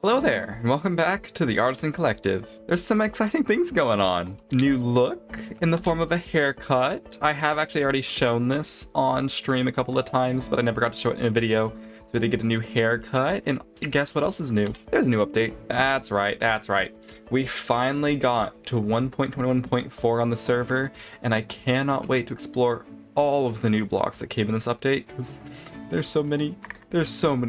Hello there, and welcome back to the Artisan Collective. There's some exciting things going on. New look in the form of a haircut. I have actually already shown this on stream a couple of times, but I never got to show it in a video. So we did get a new haircut, and guess what else is new? There's a new update. That's right. We finally got to 1.21.4 on the server, and I cannot wait to explore all of the new blocks that came in this update, because there's so many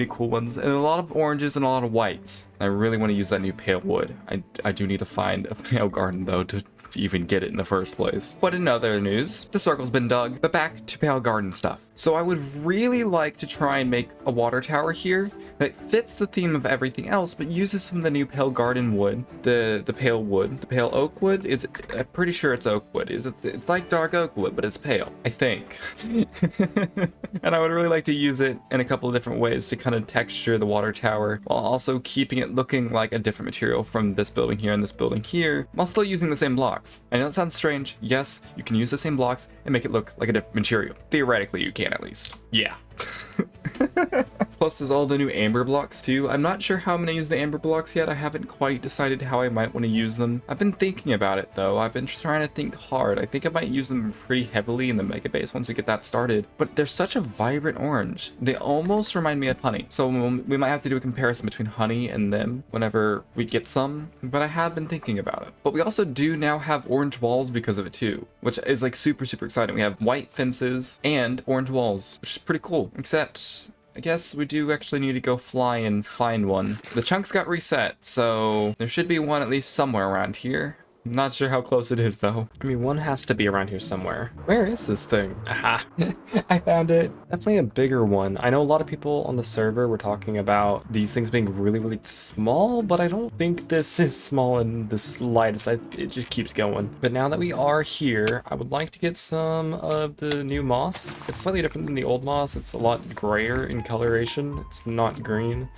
cool ones, and a lot of oranges and a lot of whites. I really want to use that new pale wood. I do need to find a pale garden though to even get it in the first place. But in other news, the circle's been dug, but back to pale garden stuff. So I would really like to try and make a water tower here that fits the theme of everything else, but uses some of the new pale garden wood, the pale wood, the pale oak wood. I'm pretty sure it's oak wood. It's like dark oak wood, but it's pale, I think. And I would really like to use it in a couple of different ways to kind of texture the water tower, while also keeping it looking like a different material from this building here and this building here, while still using the same blocks. I know it sounds strange. Yes, you can use the same blocks and make it look like a different material. Theoretically, you can at least. Yeah. Plus there's all the new amber blocks too. I'm not sure how I'm going to use the amber blocks yet. I haven't quite decided how I might want to use them. I've been thinking about it though. I've been trying to think hard. I think I might use them pretty heavily in the mega base once we get that started. But they're such a vibrant orange. They almost remind me of honey. So we might have to do a comparison between honey and them whenever we get some. But I have been thinking about it. But we also do now have orange walls because of it too, which is like super exciting. We have white fences and orange walls, which is pretty cool. Except I guess we do actually need to go fly and find one. The chunks got reset, so there should be one at least somewhere around here. I'm not sure how close it is though. I mean, one has to be around here somewhere. Where is this thing? Aha, I found it. Definitely a bigger one. I know a lot of people on the server were talking about these things being really small, but I don't think this is small in the slightest. It just keeps going. But now that we are here, I would like to get some of the new moss. It's slightly different than the old moss. It's a lot grayer in coloration. It's not green.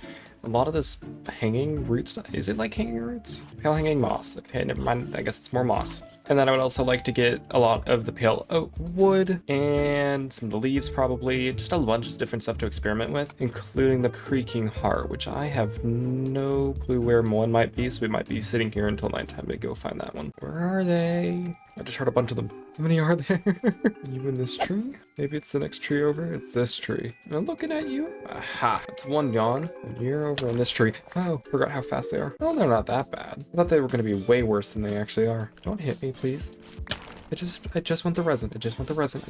A lot of this hanging roots, is it like hanging roots? Pale hanging moss. Okay, never mind. I guess it's more moss. And then I would also like to get a lot of the pale oak wood and some of the leaves probably. Just a bunch of different stuff to experiment with, including the creaking heart, which I have no clue where one might be. So we might be sitting here until nighttime to go find that one. Where are they? I just heard a bunch of them. How many are there? You in this tree? Maybe it's the next tree over. It's this tree. I'm looking at you. Aha, that's one yawn. And you're over in this tree. Oh, forgot how fast they are. Oh, they're not that bad. I thought they were going to be way worse than they actually are. Don't hit me, please. I just want the resin. I just want the resin.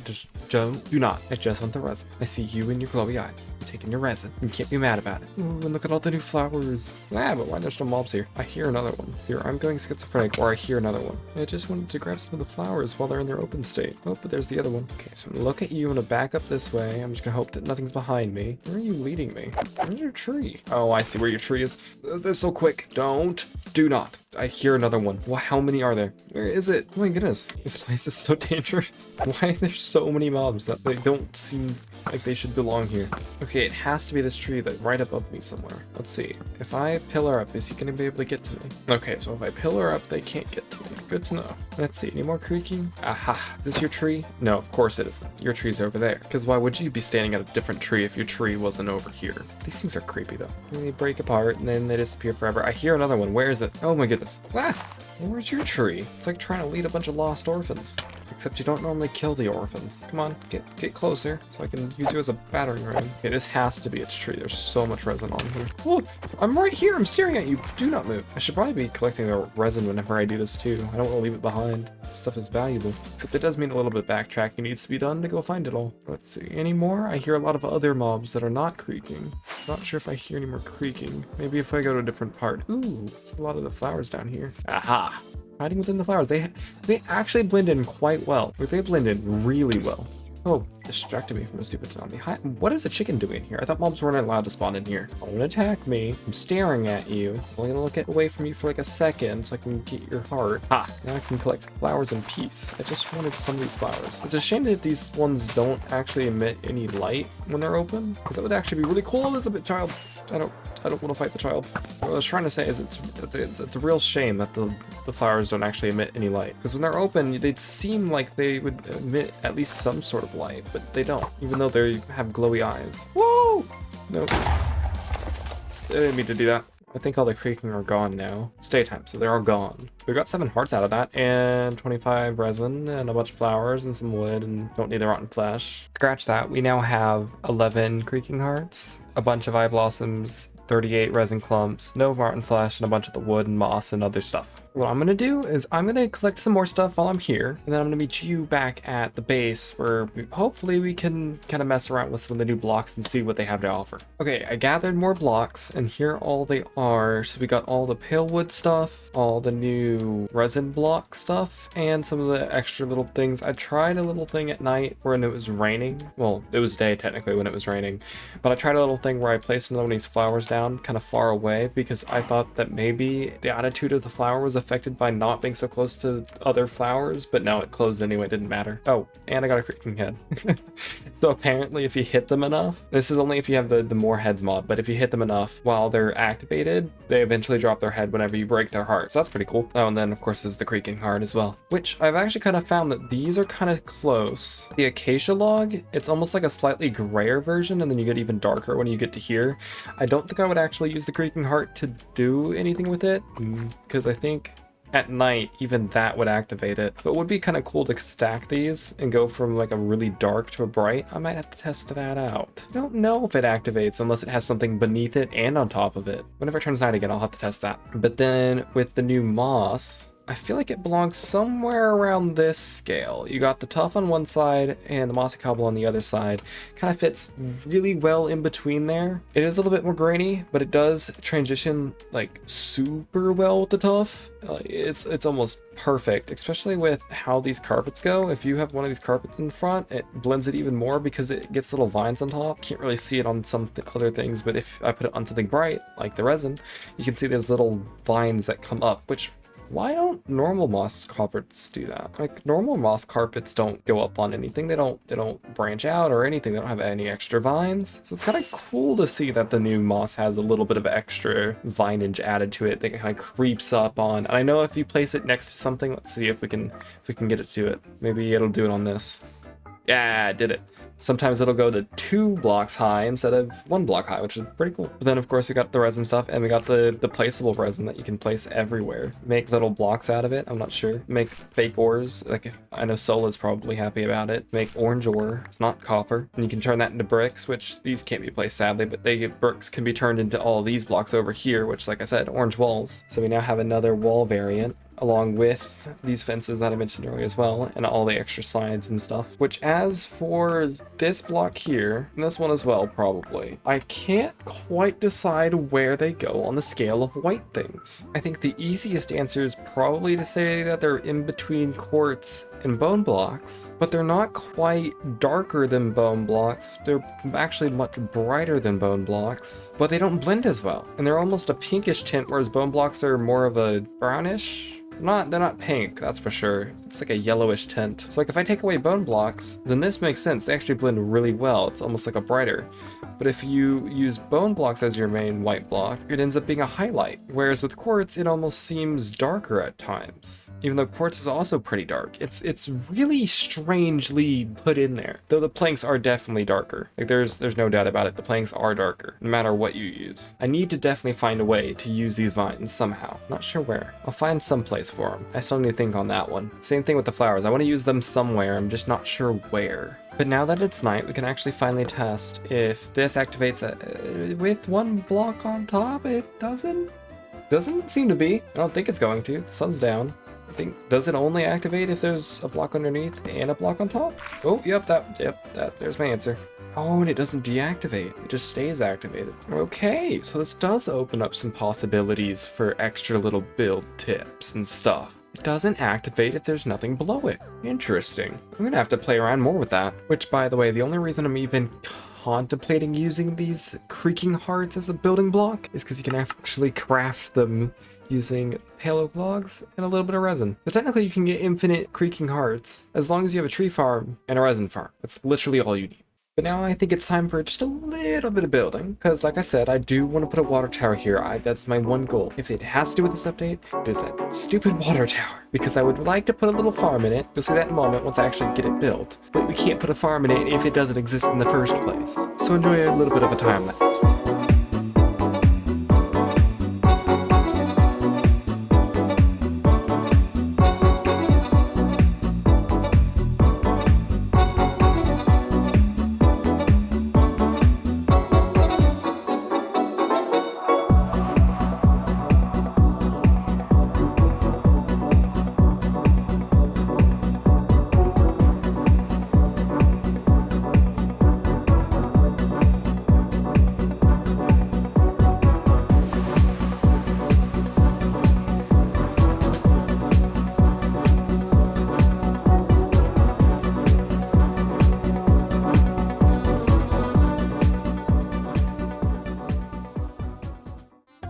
Do not. I just want the resin. I see you and your glowy eyes. I'm taking your resin. You can't be mad about it. Ooh, and look at all the new flowers. Ah, but why there's no mobs here? I hear another one. Here, I'm going schizophrenic, or I hear another one. I just wanted to grab some of the flowers while they're in their open state. Oh, but there's the other one. Okay, so I'm gonna look at you. I'm gonna back up this way. I'm just gonna hope that nothing's behind me. Where are you leading me? Where's your tree? Oh, I see where your tree is. They're so quick. Do not. I hear another one. Well, how many are there? Where is it? Oh my goodness. This place is so dangerous. Why are there so many mobs that they don't seem like they should belong here? Okay, it has to be this tree that right above me somewhere. Let's see. If I pillar up, is he gonna be able to get to me? Okay, so if I pillar up, they can't get to me. Good to know. Let's see. Any more creaking? Aha. Is this your tree? No, of course it isn't. Your tree's over there. Because why would you be standing at a different tree if your tree wasn't over here? These things are creepy though. They break apart and then they disappear forever. I hear another one. Where is it? Oh my goodness. Ah! Where's your tree? It's like trying to lead a bunch of lost orphans. Except you don't normally kill the orphans. Come on, get closer so I can use you as a battering ram. Okay, this has to be its tree. There's so much resin on here. Oh, I'm right here. I'm staring at you. Do not move. I should probably be collecting the resin whenever I do this too. I don't want to leave it behind. This stuff is valuable. Except it does mean a little bit of backtracking needs to be done to go find it all. Let's see. Any more? I hear a lot of other mobs that are not creaking. Not sure if I hear any more creaking. Maybe if I go to a different part. Ooh, there's a lot of the flowers down here. Aha! Hiding within the flowers. They actually blend in quite well. Like, they blend in really well. Oh, distracted me from a stupid zombie. Hi, what is a chicken doing here? I thought mobs weren't allowed to spawn in here. Don't attack me. I'm staring at you. I'm only gonna look away from you for like a second so I can get your heart. Ha! Now I can collect flowers in peace. I just wanted some of these flowers. It's a shame that these ones don't actually emit any light when they're open, because that would actually be really cool. Elizabeth child. I don't want to fight the child. What I was trying to say is it's a real shame that the flowers don't actually emit any light. Because when they're open, they'd seem like they would emit at least some sort of light, but they don't, even though they have glowy eyes. Whoa! Nope. I didn't mean to do that. I think all the creaking are gone now. It's daytime, so they're all gone. We got 7 hearts out of that, and 25 resin, and a bunch of flowers, and some wood, and don't need the rotten flesh. Scratch that, we now have 11 creaking hearts, a bunch of eye blossoms, 38 resin clumps, no rotten flesh, and a bunch of the wood and moss and other stuff. What I'm gonna do is I'm gonna collect some more stuff while I'm here, and then I'm gonna meet you back at the base where hopefully we can kind of mess around with some of the new blocks and see what they have to offer. Okay, I gathered more blocks, and here all they are. So we got all the pale wood stuff, all the new resin block stuff, and some of the extra little things. I tried a little thing at night when it was raining. Well, it was day technically when it was raining, but I tried a little thing where I placed another one of these flowers down kind of far away because I thought that maybe the attitude of the flower was affected by not being so close to other flowers, but no, it closed anyway, it didn't matter. Oh, and I got a creaking head. So apparently if you hit them enough, this is only if you have the more heads mod, but if you hit them enough while they're activated, they eventually drop their head whenever you break their heart. So that's pretty cool. Oh, and then of course there's the creaking heart as well, which I've actually kind of found that these are kind of close. The acacia log, it's almost like a slightly grayer version, and then you get even darker when you get to here. I don't think I would actually use the creaking heart to do anything with it, because I think at night even that would activate it. But it would be kind of cool to stack these and go from like a really dark to a bright. I might have to test that out. I don't know if it activates unless it has something beneath it and on top of it. Whenever it turns night again, I'll have to test that. But then with the new moss, I feel like it belongs somewhere around this scale. You got the tough on one side and the mossy cobble on the other side. Kind of fits really well in between there. It is a little bit more grainy, but it does transition like super well with the tough. It's almost perfect, especially with how these carpets go. If you have one of these carpets in front, it blends it even more because it gets little vines on top. Can't really see it on some other things, but if I put it on something bright, like the resin, you can see there's little vines that come up, which why don't normal moss carpets do that? Like normal moss carpets don't go up on anything. They don't branch out or anything. They don't have any extra vines. So it's kind of cool to see that the new moss has a little bit of extra vinage added to it that kind of creeps up on. And I know if you place it next to something, let's see if we can get it to it. Maybe it'll do it on this. Yeah, it did it. Sometimes it'll go to 2 blocks high instead of 1 block high, which is pretty cool. But then of course we got the resin stuff, and we got the placeable resin that you can place everywhere. Make little blocks out of it, I'm not sure. Make fake ores, like I know Sola's probably happy about it. Make orange ore, it's not copper. And you can turn that into bricks, which these can't be placed sadly, but bricks can be turned into all these blocks over here, which like I said, orange walls. So we now have another wall variant, along with these fences that I mentioned earlier as well, and all the extra sides and stuff. Which as for this block here, and this one as well probably, I can't quite decide where they go on the scale of white things. I think the easiest answer is probably to say that they're in between quartz and bone blocks, but they're not quite darker than bone blocks. They're actually much brighter than bone blocks, but they don't blend as well. And they're almost a pinkish tint, whereas bone blocks are more of a brownish. They're not pink, that's for sure. It's like a yellowish tint. So like if I take away bone blocks, then this makes sense. They actually blend really well. It's almost like a brighter. But if you use bone blocks as your main white block, it ends up being a highlight. Whereas with quartz, it almost seems darker at times. Even though quartz is also pretty dark. It's really strangely put in there. Though the planks are definitely darker. Like there's no doubt about it. The planks are darker, no matter what you use. I need to definitely find a way to use these vines somehow. Not sure where. I'll find some place for them. I still need to think on that one. Same thing with the flowers. I want to use them somewhere. I'm just not sure where. But now that it's night, we can actually finally test if this activates with 1 block on top. It doesn't seem to be. I don't think it's going to. The sun's down. I think, does it only activate if there's a block underneath and a block on top? Oh, yep, there's my answer. Oh, and it doesn't deactivate. It just stays activated. Okay, so this does open up some possibilities for extra little build tips and stuff. It doesn't activate if there's nothing below it. Interesting. I'm gonna have to play around more with that. Which, by the way, the only reason I'm even contemplating using these creaking hearts as a building block is because you can actually craft them using pale oak logs and a little bit of resin. So technically you can get infinite creaking hearts as long as you have a tree farm and a resin farm. That's literally all you need. But now I think it's time for just a little bit of building, because like I said, I do want to put a water tower here. That's my one goal. If it has to do with this update, it is that stupid water tower, because I would like to put a little farm in it. You'll see that in a moment once I actually get it built. But we can't put a farm in it if it doesn't exist in the first place. So enjoy a little bit of a time lapse.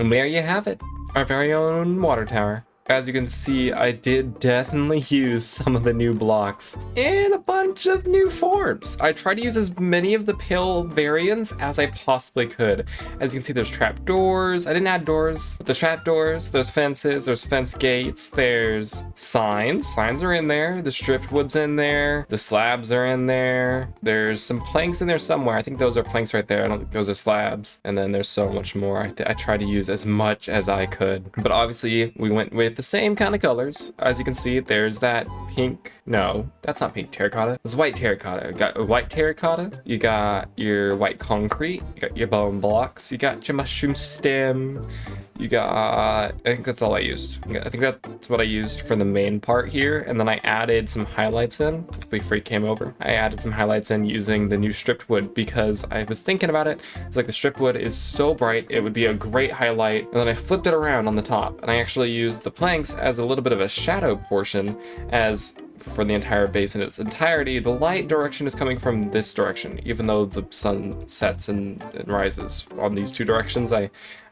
And there you have it, our very own water tower. As you can see, I did definitely use some of the new blocks and a bunch of new forms. I tried to use as many of the pale variants as I possibly could. As you can see, there's trap doors. I didn't add doors, but there's trap doors, there's fences, there's fence gates, there's signs. Signs are in there. The stripped wood's in there. The slabs are in there. There's some planks in there somewhere. I think those are planks right there. I don't think those are slabs. And then there's so much more. I tried to use as much as I could. But obviously, we went with the same kind of colors. As you can see, there's that pink. No, that's not pink terracotta. It's white terracotta. You got a white terracotta. You got your white concrete. You got your bone blocks. You got your mushroom stem. You got, I think that's all I used. I think that's what I used for the main part here. And then I added some highlights in. Before he came over, I added some highlights in using the new stripped wood because I was thinking about it. It's like the stripped wood is so bright, it would be a great highlight. And then I flipped it around on the top and I actually used the planks as a little bit of a shadow portion as for the entire base in its entirety. The light direction is coming from this direction, even though the sun sets and rises on these two directions.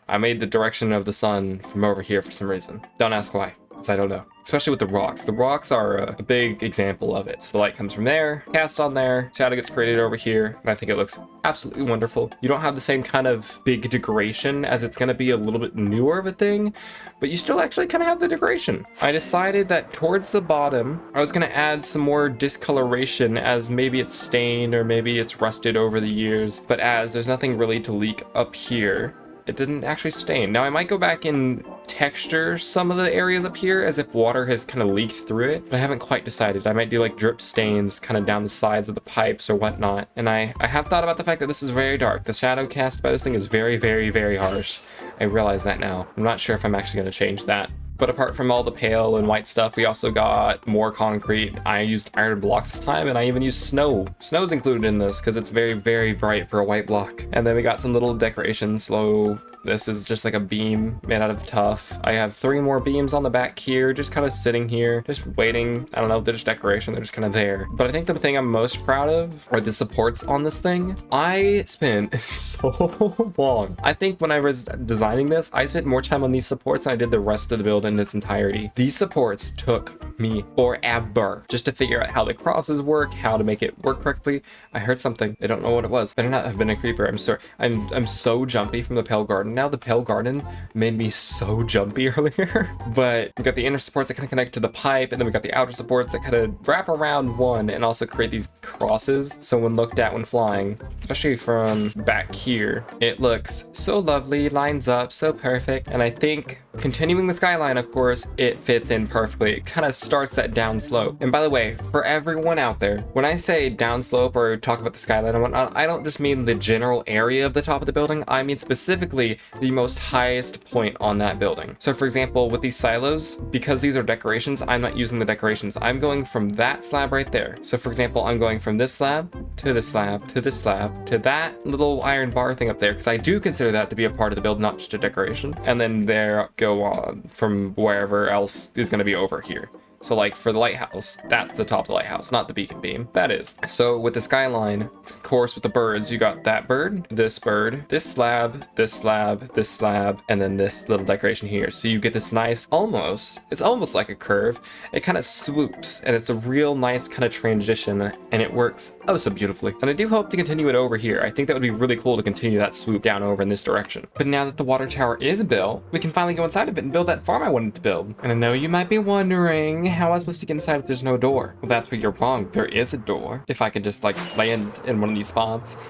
I made the direction of the sun from over here for some reason. Don't ask why, because I don't know. Especially with the rocks. The rocks are a big example of it. So the light comes from there, cast on there, shadow gets created over here, and I think it looks absolutely wonderful. You don't have the same kind of big degradation as it's going to be a little bit newer of a thing, but you still actually kind of have the degradation. I decided that towards the bottom, I was going to add some more discoloration as maybe it's stained or maybe it's rusted over the years, but as there's nothing really to leak up here, it didn't actually stain. Now I might go back and texture some of the areas up here as if water has kind of leaked through it, but I haven't quite decided. I might do like drip stains kind of down the sides of the pipes or whatnot. And I have thought about the fact that this is very dark. The shadow cast by this thing is very, very, very harsh. I realize that now. I'm not sure if I'm actually going to change that. But apart from all the pale and white stuff, we also got more concrete. I used iron blocks this time, and I even used snow. Snow's included in this because it's very, very bright for a white block. And then we got some little decorations. So this is just like a beam made out of tuff. I have 3 more beams on the back here, just kind of sitting here, just waiting. I don't know, they're just decoration. They're just kind of there. But I think the thing I'm most proud of are the supports on this thing. I spent so long. I think when I was designing this, I spent more time on these supports than I did the rest of the build in its entirety. These supports took me forever just to figure out how the crosses work, how to make it work correctly. I heard something. I don't know what it was. Better not have been a creeper. I'm sorry. I'm so jumpy from the palegarden. Now the palegarden made me so jumpy earlier. But we got the inner supports that kind of connect to the pipe, and then we got the outer supports that kind of wrap around one and also create these crosses. So when looked at when flying, especially from back here, it looks so lovely, lines up so perfect. And I think continuing the skyline, of course, it fits in perfectly. It kind of starts that down slope. And by the way, for everyone out there, when I say down slope or talk about the skyline and whatnot, I don't just mean the general area of the top of the building. I mean specifically the most highest point on that building. So for example, with these silos, because these are decorations, I'm not using the decorations. I'm going from that slab right there. So for example, I'm going from this slab to this slab to this slab to that little iron bar thing up there, because I do consider that to be a part of the build, not just a decoration. And then there go on from wherever else is going to be over here. So like for the lighthouse, that's the top of the lighthouse, not the beacon beam. That is. So with the skyline, of course, with the birds, you got that bird, this slab, this slab, this slab, and then this little decoration here. So you get this nice, it's almost like a curve. It kind of swoops, and it's a real nice kind of transition, and it works oh so beautifully. And I do hope to continue it over here. I think that would be really cool to continue that swoop down over in this direction. But now that the water tower is built, we can finally go inside of it and build that farm I wanted to build. And I know you might be wondering, how am I supposed to get inside if there's no door? Well, that's where you're wrong. There is a door. If I could just like land in one of these spots.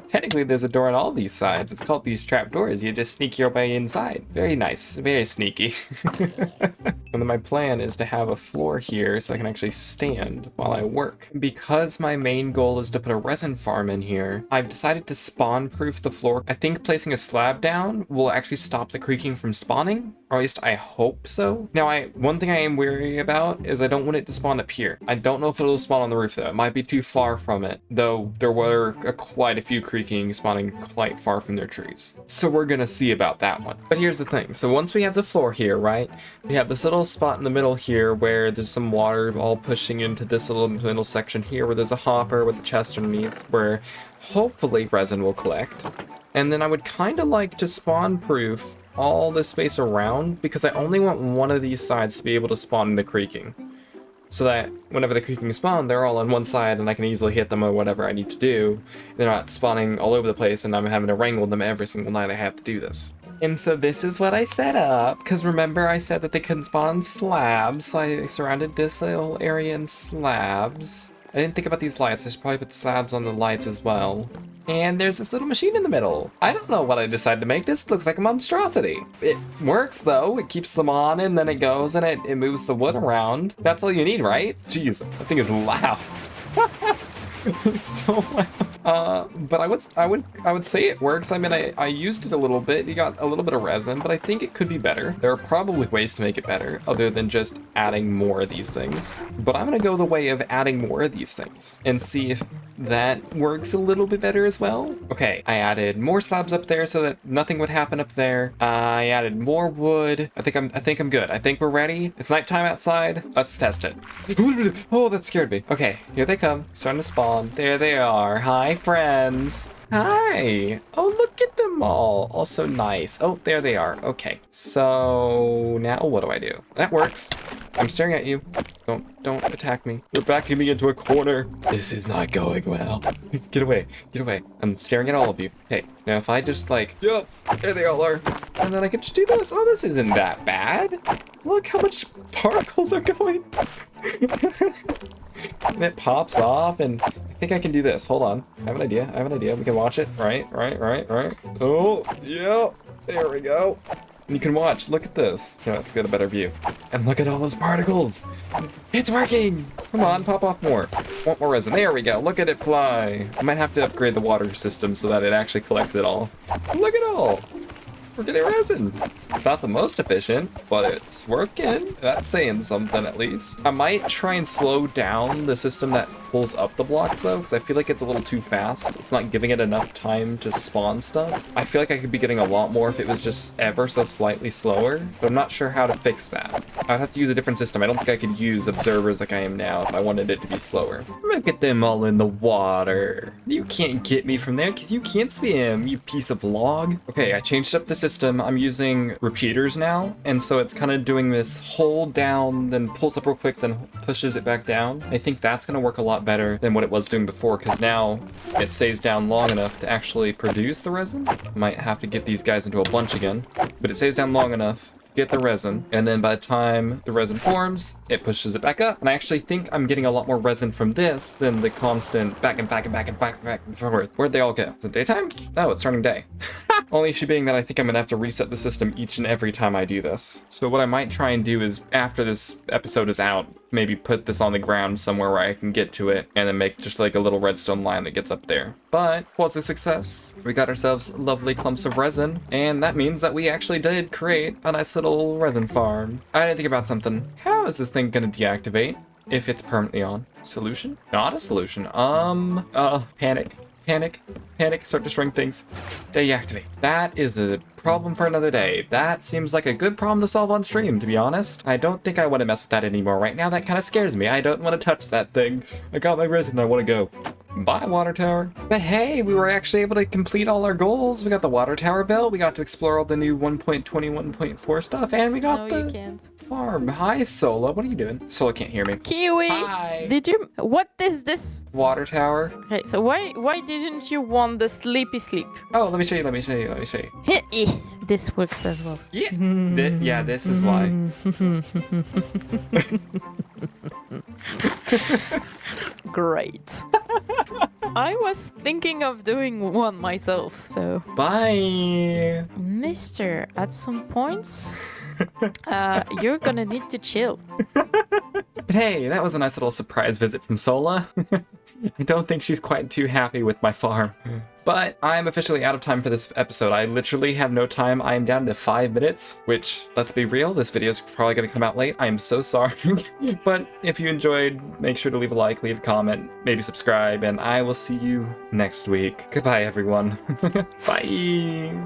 Technically, there's a door on all these sides. It's called these trap doors. You just sneak your way inside. Very nice. Very sneaky. And then my plan is to have a floor here so I can actually stand while I work. Because my main goal is to put a resin farm in here, I've decided to spawn proof the floor. I think placing a slab down will actually stop the creaking from spawning. Or at least I hope so. Now, one thing I am wary about is I don't want it to spawn up here. I don't know if it'll spawn on the roof though. It might be too far from it, though there were quite a few creaking spawning quite far from their trees. So we're gonna see about that one. But here's the thing. So once we have the floor here, right? We have this little spot in the middle here where there's some water all pushing into this little middle section here where there's a hopper with a chest underneath where hopefully resin will collect. And then I would kind of like to spawn proof all this space around, because I only want one of these sides to be able to spawn in the creaking. So that whenever the creaking spawn, they're all on one side and I can easily hit them or whatever I need to do. They're not spawning all over the place and I'm having to wrangle them every single night I have to do this. And so this is what I set up, because remember I said that they couldn't spawn slabs, so I surrounded this little area in slabs. I didn't think about these lights, I should probably put slabs on the lights as well. And there's this little machine in the middle. I don't know what I decided to make. This looks like a monstrosity. It works though. It keeps them on and then it goes and it moves the wood around. That's all you need, right? Jeez, that thing is loud. It's so loud. But I would say it works. I mean, I used it a little bit. You got a little bit of resin, but I think it could be better. There are probably ways to make it better other than just adding more of these things. But I'm gonna go the way of adding more of these things and see if that works a little bit better as well. Okay, I added more slabs up there so that nothing would happen up there. I added more wood. I think I'm good. I think we're ready. It's nighttime outside. Let's test it. Oh, that scared me. Okay, here they come. Starting to spawn. There they are. Hi, friends. Hi. Oh, look at them all so nice. Oh, there they are. Okay, so now what do I do? That works. I'm staring at you. Don't attack me. You're backing me into a corner. This is not going well. Get away, get away. I'm staring at all of you. Okay, now if I just like, yep, there they all are. And then I can just do this. Oh, this isn't that bad. Look how much particles are going. And it pops off and I think I can do this. Hold on, I have an idea. We can watch it. Right. Oh, yeah, there we go. And you can watch, look at this. Yeah, let's get a better view. And look at all those particles. It's working. Come on, pop off more. Want more resin, there we go. Look at it fly. I might have to upgrade the water system so that it actually collects it all. Look at all. We're getting resin. It's not the most efficient, but it's working. That's saying something at least. I might try and slow down the system that pulls up the blocks though, because I feel like it's a little too fast. It's not giving it enough time to spawn stuff. I feel like I could be getting a lot more if it was just ever so slightly slower, but I'm not sure how to fix that. I'd have to use a different system. I don't think I could use observers like I am now if I wanted it to be slower. Look at them all in the water. You can't get me from there because you can't swim, you piece of log. Okay, I changed up the system. I'm using repeaters now, and so it's kind of doing this hold down, then pulls up real quick, then pushes it back down. I think that's going to work a lot better than what it was doing before, because now it stays down long enough to actually produce the resin. Might have to get these guys into a bunch again, but it stays down long enough to get the resin, and then by the time the resin forms, it pushes it back up. And I actually think I'm getting a lot more resin from this than the constant back and forth. Where'd they all go? Is it daytime? Oh, it's starting day. Only issue being that I think I'm gonna have to reset the system each and every time I do this. So what I might try and do is, after this episode is out, maybe put this on the ground somewhere where I can get to it, and then make just like a little redstone line that gets up there. But was a success. We got ourselves lovely clumps of resin, and that means that we actually did create a nice little resin farm. I didn't think about something. How is this thing gonna deactivate if it's permanently on? Solution? Not a solution. Panic, start destroying things. Deactivate. That is a problem for another day. That seems like a good problem to solve on stream, to be honest. I don't think I want to mess with that anymore right now. That kind of scares me. I don't want to touch that thing. I got my resin, I want to go. Bye, water tower. But hey, we were actually able to complete all our goals. We got the water tower built. We got to explore all the new 1.21.4 stuff, and we got the farm. Hi, Sola. What are you doing? Sola can't hear me. Kiwi. Hi. Did you? What is this? Water tower. Okay, so why didn't you want the sleepy sleep? Oh, let me show you. This works as well. Yeah. Yeah, this is why. Great. I was thinking of doing one myself, so. Bye. Mister, at some points, you're gonna need to chill. But hey, that was a nice little surprise visit from Sola. I don't think she's quite too happy with my farm. But I'm officially out of time for this episode. I literally have no time. I am down to 5 minutes, which, let's be real, this video is probably going to come out late. I am so sorry. But if you enjoyed, make sure to leave a like, leave a comment, maybe subscribe, and I will see you next week. Goodbye, everyone. Bye.